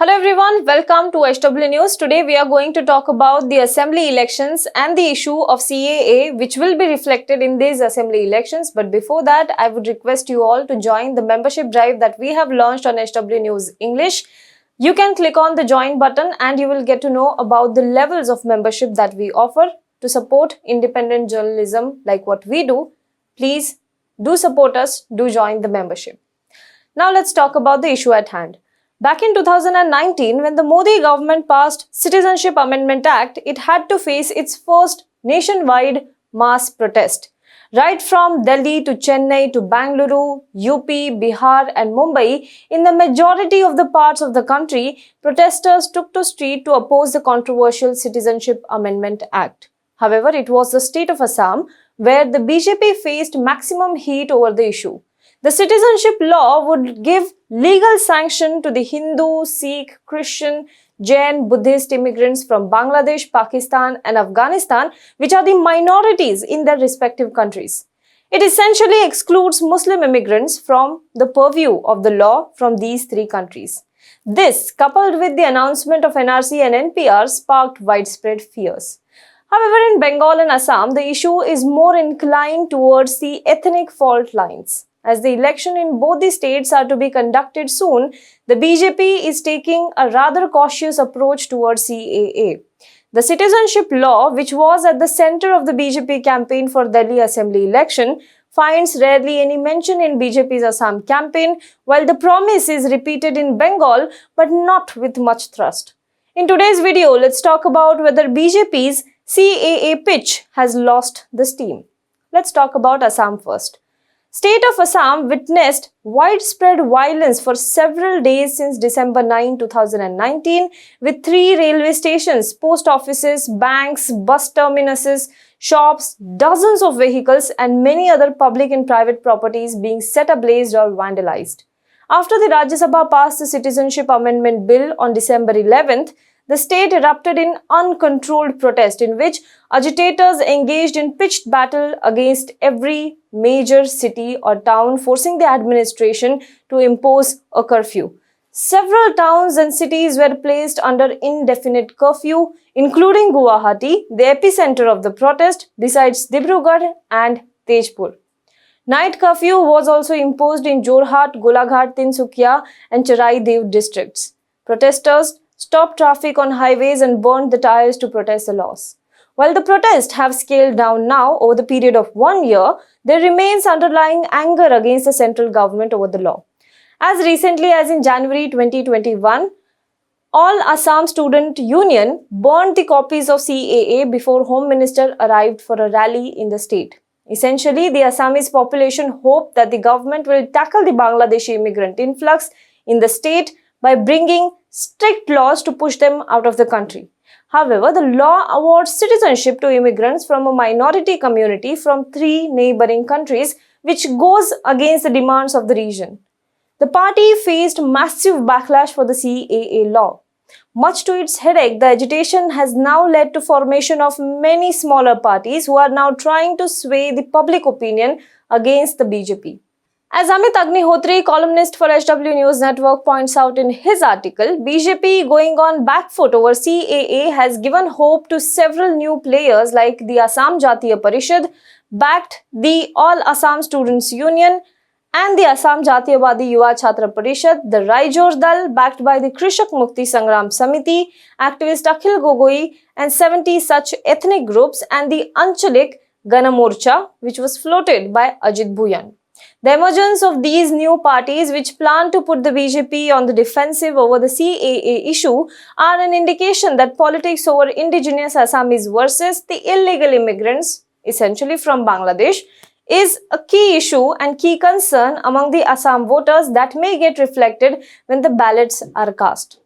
Hello everyone, welcome to HW News. Today we are going to talk about the assembly elections and the issue of CAA which will be reflected in these assembly elections. But before that, I would request you all to join the membership drive that we have launched on HW News English. You can click on the join button and you will get to know about the levels of membership that we offer to support independent journalism like what we do. Please do support us, do join the membership. Now let's talk about the issue at hand. Back in 2019, when the Modi government passed Citizenship Amendment Act, it had to face its first nationwide mass protest. Right from Delhi to Chennai to Bangalore, UP, Bihar and Mumbai, in the majority of the parts of the country, protesters took to street to oppose the controversial Citizenship Amendment Act. However, it was the state of Assam where the BJP faced maximum heat over the issue. The citizenship law would give legal sanction to the Hindu, Sikh, Christian, Jain, Buddhist immigrants from Bangladesh, Pakistan and Afghanistan, which are the minorities in their respective countries. It essentially excludes Muslim immigrants from the purview of the law from these three countries. This, coupled with the announcement of NRC and NPR, sparked widespread fears. However, in Bengal and Assam, the issue is more inclined towards the ethnic fault lines. As the election in both the states are to be conducted soon, the BJP is taking a rather cautious approach towards CAA. The citizenship law, which was at the center of the BJP campaign for Delhi Assembly election, finds rarely any mention in BJP's Assam campaign, while the promise is repeated in Bengal, but not with much thrust. In today's video, let's talk about whether BJP's CAA pitch has lost the steam. Let's talk about Assam first. State of Assam witnessed widespread violence for several days since December 9, 2019, with 3 railway stations, post offices, banks, bus terminuses, shops, dozens of vehicles and many other public and private properties being set ablaze or vandalized. After the Rajya Sabha passed the Citizenship Amendment Bill on December 11th, the state erupted in uncontrolled protest in which agitators engaged in pitched battle against every major city or town, forcing the administration to impose a curfew. Several towns and cities were placed under indefinite curfew, including Guwahati, the epicenter of the protest, besides Dibrugarh and Tezpur. Night curfew was also imposed in Jorhat, Golaghat, Tinsukia and Charai-Dev districts. Protesters stopped traffic on highways and burned the tires to protest the laws. While the protests have scaled down now over the period of 1 year, there remains underlying anger against the central government over the law. As recently as in January 2021, All Assam Student Union burned the copies of CAA before Home Minister arrived for a rally in the state. Essentially, the Assamese population hoped that the government will tackle the Bangladeshi immigrant influx in the state by bringing strict laws to push them out of the country. However, the law awards citizenship to immigrants from a minority community from 3 neighboring countries, which goes against the demands of the region. The party faced massive backlash for the CAA law. Much to its headache, the agitation has now led to formation of many smaller parties who are now trying to sway the public opinion against the BJP. As Amit Agnihotri, columnist for HW News Network, points out in his article, BJP going on back foot over CAA has given hope to several new players like the Assam Jatiya Parishad, backed the All Assam Students Union and the Assam Jatiyawadi Yuva Chhatra Parishad, the Raijor Dal backed by the Krishak Mukti Sangram Samiti, activist Akhil Gogoi and 70 such ethnic groups and the Anchalik Ganamorcha which was floated by Ajit Bhuyan. The emergence of these new parties which plan to put the BJP on the defensive over the CAA issue are an indication that politics over indigenous Assamese versus the illegal immigrants, essentially from Bangladesh, is a key issue and key concern among the Assam voters that may get reflected when the ballots are cast.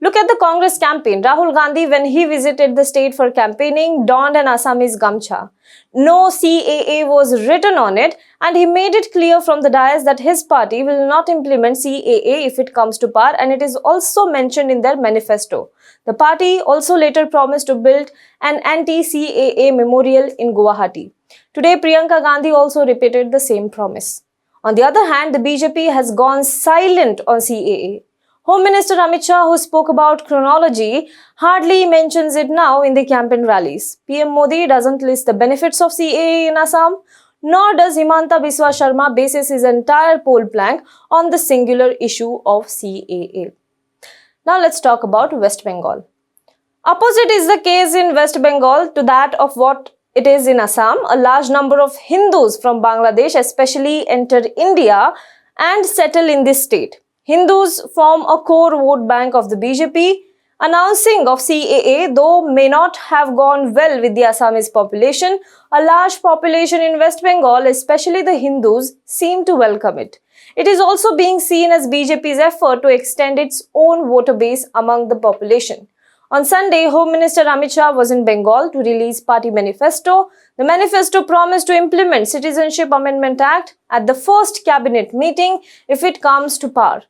Look at the Congress campaign. Rahul Gandhi, when he visited the state for campaigning, donned an Assamese gamcha. No CAA was written on it and he made it clear from the dais that his party will not implement CAA if it comes to power, and it is also mentioned in their manifesto. The party also later promised to build an anti-CAA memorial in Guwahati. Today, Priyanka Gandhi also repeated the same promise. On the other hand, the BJP has gone silent on CAA. Home Minister Amit Shah, who spoke about chronology, hardly mentions it now in the campaign rallies. PM Modi doesn't list the benefits of CAA in Assam, nor does Himanta Biswa Sharma bases his entire poll plank on the singular issue of CAA. Now let's talk about West Bengal. Opposite is the case in West Bengal to that of what it is in Assam. A large number of Hindus from Bangladesh especially enter India and settle in this state. Hindus form a core vote bank of the BJP. Announcing of CAA, though, may not have gone well with the Assamese population. A large population in West Bengal, especially the Hindus, seem to welcome it. It is also being seen as BJP's effort to extend its own voter base among the population. On Sunday, Home Minister Amit Shah was in Bengal to release party manifesto. The manifesto promised to implement Citizenship Amendment Act at the first cabinet meeting if it comes to power.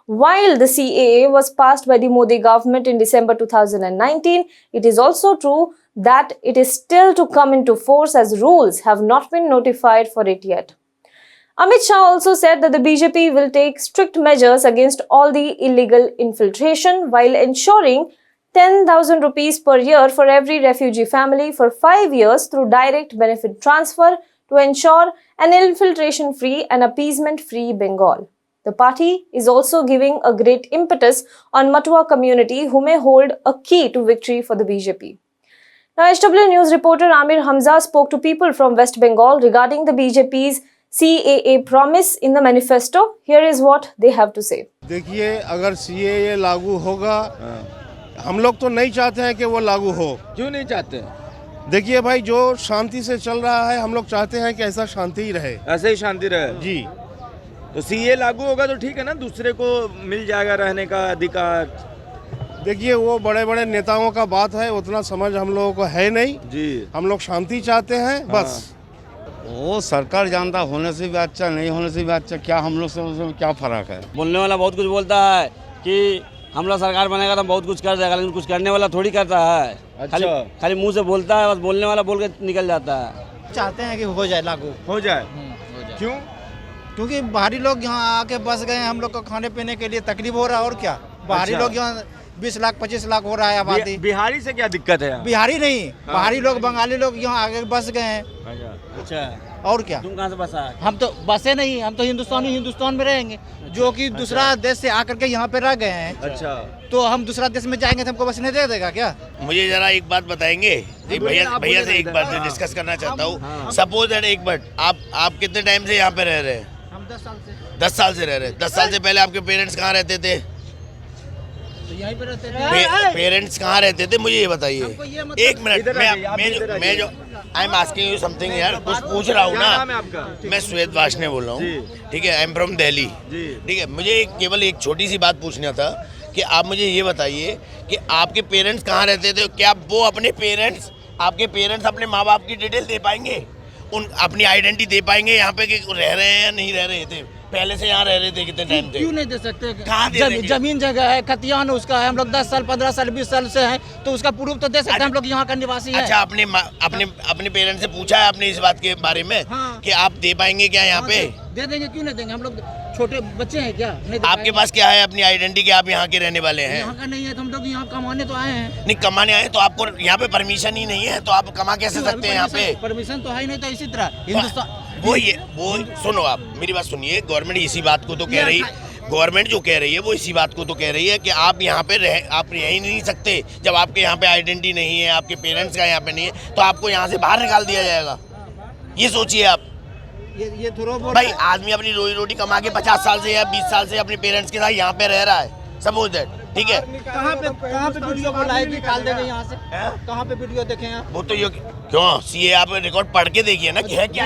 While the CAA was passed by the Modi government in December 2019, it is also true that it is still to come into force as rules have not been notified for it yet. Amit Shah also said that the BJP will take strict measures against all the illegal infiltration while ensuring 10,000 rupees per year for every refugee family for 5 years through direct benefit transfer to ensure an infiltration-free and appeasement-free Bengal. The party is also giving a great impetus on Matua community who may hold a key to victory for the BJP. Now, HW News reporter Amir Hamza spoke to people from West Bengal regarding the BJP's CAA promise in the manifesto. Here is what they have to say. देखिए, अगर CAA लागू होगा, हम लोग तो नहीं चाहते हैं कि वो लागू हो। क्यों नहीं चाहते? देखिए भाई, जो शांति से चल रहा है, हम लोग चाहते हैं कि ऐसा शांति ही रहे। ऐसे ही शांति रहे जी। तो CAA लागू होगा तो ठीक है ना, दूसरे को मिल जाएगा रहने का अधिकार। देखिए, वो बड़े बड़े नेताओं का बात है, उतना समझ हम लोगों को है नहीं जी। हम लोग शांति चाहते हैं बस। वो सरकार जानता, होने से भी अच्छा नहीं होने से भी अच्छा, क्या हम लोग से उसमें क्या फर्क है। बोलने वाला बहुत कुछ बोलता है कि हम लोग सरकार बनेगा तो बहुत कुछ कर देगा, लेकिन कुछ करने वाला थोड़ी करता है। अच्छा। खाली मुंह से बोलता है, बस बोलने वाला बोल के निकल जाता है। चाहते हैं कि हो जाए लागू। हो जाए। क्यों? क्योंकि बाहरी लोग यहाँ आके बस गए, हम लोग को खाने पीने के लिए तकलीफ हो रहा है। और क्या बाहरी अच्छा। लोग यहाँ 20 लाख 25 लाख हो रहा है आबादी। बिहारी से क्या दिक्कत है? बिहारी नहीं, बाहरी लोग बंगाली लोग यहाँ आगे बस गए हैं। अच्छा, और क्या? तुम कहाँ से बसा है? हम तो बसे नहीं, हम तो हिंदुस्तान में रहेंगे, जो कि दूसरा देश से आकर के यहाँ पे रह गए हैं। अच्छा, तो हम दूसरा देश में जाएंगे तो हमको बसने दे देगा क्या? मुझे जरा एक बात बताएंगे भैया से एक बात डिस्कस करना चाहता हूँ। सपोज दैट एक बात, आप कितने टाइम से यहाँ पे रह रहे हैं? हम 10 साल से। 10 साल से रह रहे हैं। 10 साल से पहले आपके पेरेंट्स कहाँ रहते थे? तो यहीं पे रहते थे। पेरेंट्स कहाँ रहते थे, मुझे ये बताइए। एक मिनट, मैं जो I am asking you something यार, कुछ पूछ रहा हूँ ना। मैं श्वेत वाशने बोल रहा हूँ, ठीक है। आई एम फ्रॉम दिल्ली, ठीक है। मुझे केवल एक छोटी सी बात पूछना था कि आप मुझे ये बताइए कि आपके पेरेंट्स कहाँ रहते थे। क्या वो आपके पेरेंट्स अपने माँ बाप की डिटेल दे पाएंगे, अपनी आइडेंटिटी दे पाएंगे यहाँ पे कि रह रहे हैं या नहीं रह रहे थे, पहले से यहाँ रह रहे थे, कितने टाइम थे? क्यों नहीं दे सकते? कहाँ दे देंगे? जमीन जगह है, खतियान उसका है। हम लोग 10 साल 15 साल 20 साल से हैं, तो उसका प्रूफ तो दे सकते हैं। हम लोग यहाँ का निवासी हैं। अच्छा, अपने पेरेंट्स से पूछा है आपने इस बात के बारे में? हाँ। कि आप दे पाएंगे क्या यहाँ पे? दे देंगे, क्यों नहीं देंगे? हम लोग छोटे बच्चे हैं क्या? नहीं दे आपके पाएंगे। पास क्या है अपनी आइडेंटिटी कि आप यहाँ के रहने वाले हैं? यहाँ का नहीं है, तो हम लोग यहाँ कमाने तो आए हैं। नहीं, कमाने आए तो आपको यहाँ पे परमिशन ही नहीं है, तो आप कमा कैसे सकते हैं यहाँ पे? परमिशन तो है ही नहीं, तो इसी तरह हिंदुस्तान वो सुनो, आप मेरी बात सुनिए। गवर्नमेंट इसी बात को तो कह रही, गवर्नमेंट जो कह रही है वो इसी बात को तो कह रही है कि आप यहाँ पे आप रह ही नहीं सकते। जब आपके यहाँ पे आइडेंटिटी नहीं है, आपके पेरेंट्स का यहाँ पे नहीं है, तो आपको यहाँ से बाहर निकाल दिया जाएगा। ये सोचिए आप। ये थोड़ा भाई, आदमी अपनी रोजी कमा के 50 साल से या 20 साल से अपने पेरेंट्स के साथ यहाँ पे रह रहा है, सपोज दैट, ठीक है। कहाँ पे वीडियो लाइव निकाल देंगे यहाँ से? कहाँ पे वीडियो देखें आप? वो तो ये क्यों सीए आप रिकॉर्ड पढ़ के देखिए ना, क्या क्या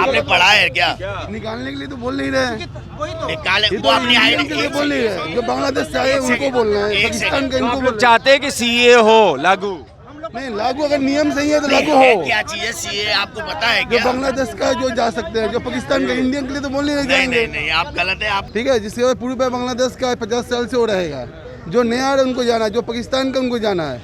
आपने पढ़ा है क्या? निकालने के लिए तो बोल नहीं रहे, वही तो निकाले ये वो तो अपनी इंडियन के लिए बोल नहीं रहे। जो बांग्लादेश से आए उनको बोल रहे हैं, पाकिस्तान के इनको बोल चाहते हैं कि CAA हो लागू। नहीं, लागू अगर नियम सही है तो लागू है हो। क्या चीज है सीए, आपको पता है जो क्या? बांग्लादेश का जो जा सकते हैं, जो पाकिस्तान का, इंडियन के लिए तो बोल नहीं नहीं जाएंगे। नहीं, आप गलत है। आप ठीक है, जिसके बाद पूर्व बांग्लादेश का 50 साल से वो रहेगा। जो नया है उनको जाना है, जो पाकिस्तान का उनको जाना है।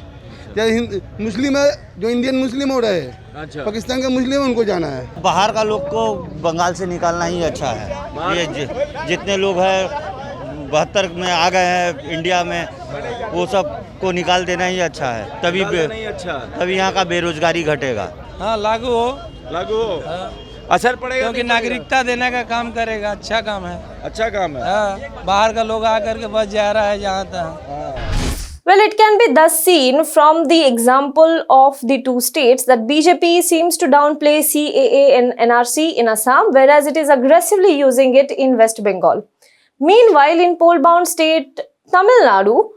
चाहे मुस्लिम है, जो इंडियन मुस्लिम हो रहे हैं, अच्छा। पाकिस्तान का मुस्लिम है उनको जाना है। बाहर का लोग को बंगाल से निकालना ही अच्छा है। ये जितने लोग हैं 72 में आ गए हैं इंडिया में, वो सब को निकाल देना ही अच्छा है, तभी नहीं अच्छा तभी यहाँ का बेरोजगारी घटेगा। हाँ लागू हो असर पड़ेगा क्योंकि नहीं पड़ेगा? नागरिकता देने का काम करेगा, अच्छा काम है। अच्छा काम है। हाँ, बाहर का लोग आकर के बस जा रहा है जहाँ तहाँ। Well, it can be thus seen from the example of the two states that BJP seems to downplay CAA and NRC in Assam, whereas it is aggressively using it in West Bengal. Meanwhile, in poll-bound state Tamil Nadu,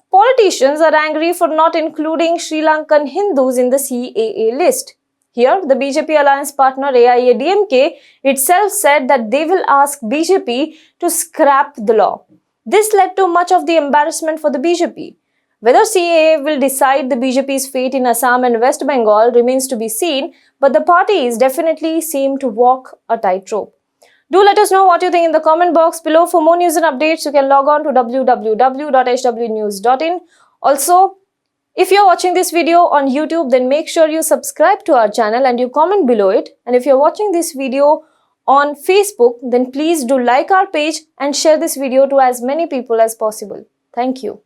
politicians are angry for not including Sri Lankan Hindus in the CAA list. Here, the BJP alliance partner AIADMK itself said that they will ask BJP to scrap the law. This led to much of the embarrassment for the BJP. Whether CAA will decide the BJP's fate in Assam and West Bengal remains to be seen, but the parties definitely seem to walk a tightrope. Do let us know what you think in the comment box below. For more news and updates, you can log on to www.hwnews.in. Also, if you're watching this video on YouTube, then make sure you subscribe to our channel and you comment below it. And if you're watching this video on Facebook, then please do like our page and share this video to as many people as possible. Thank you.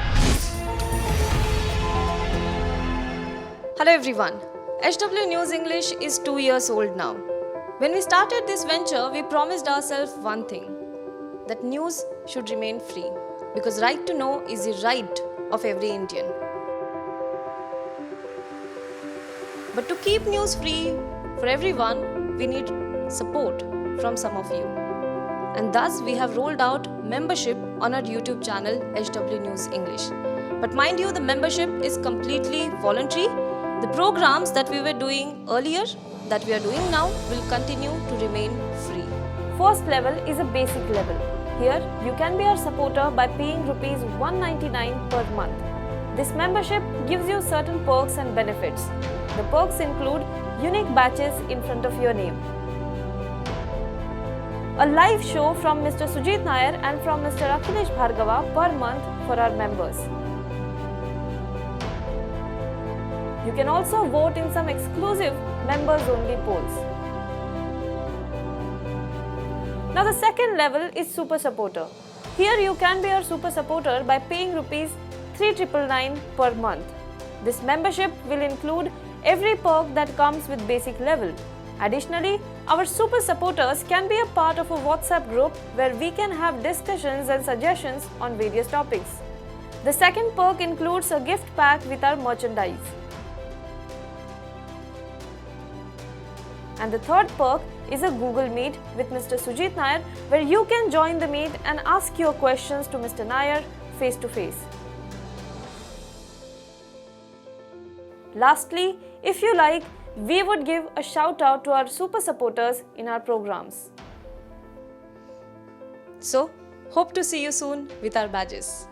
Hello everyone. HW News English is 2 years old now. When we started this venture, we promised ourselves one thing, that news should remain free, because right to know is the right of every Indian. But to keep news free for everyone, we need support from some of you. And thus we have rolled out membership on our YouTube channel HW News English. But mind you, the membership is completely voluntary. The programs that we were doing earlier, that we are doing now, will continue to remain free. First level is a basic level. Here, you can be our supporter by paying Rs 199 per month. This membership gives you certain perks and benefits. The perks include unique badges in front of your name, a live show from Mr. Sujit Nair and from Mr. Akhilesh Bhargava per month for our members. You can also vote in some exclusive members-only polls. Now the second level is Super Supporter. Here you can be our Super Supporter by paying Rs 3,999 per month. This membership will include every perk that comes with basic level. Additionally, our Super Supporters can be a part of a WhatsApp group where we can have discussions and suggestions on various topics. The second perk includes a gift pack with our merchandise. And the third perk is a Google Meet with Mr. Sujit Nair, where you can join the meet and ask your questions to Mr. Nair face to face. Lastly, if you like, we would give a shout out to our super supporters in our programs. So, hope to see you soon with our badges.